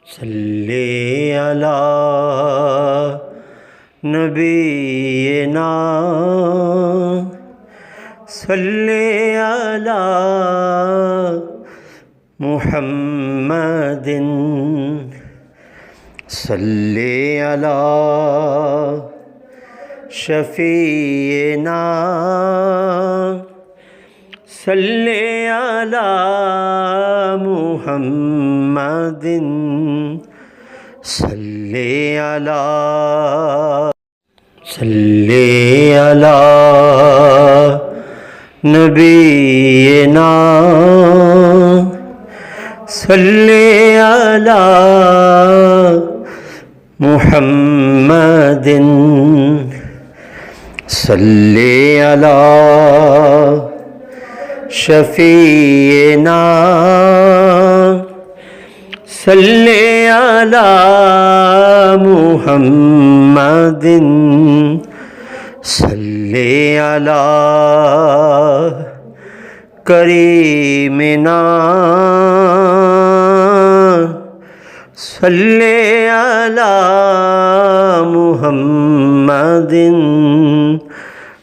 صلی علی نبینا صلی علی محمد صلی علی شفیعنا صلی علی محمد صلی علی نبینا صلی علی محمد صلی علی شفیعنا صلی علی محمد صلی علی کریمنا صلی علی محمد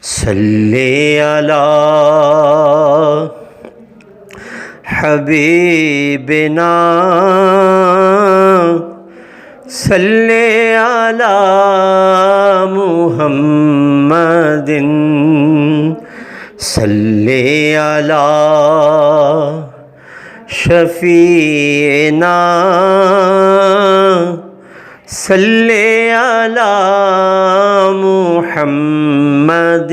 صلی علی حبیبنا صلی علی محمد صلی علی شفیعنا صلی علی محمد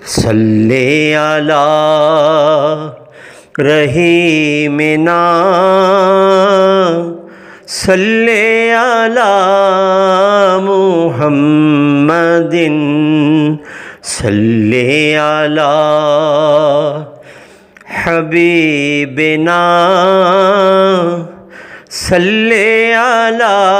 صلی علی رحیمنا صلی علی محمد صلی علی حبیبنا صلی علی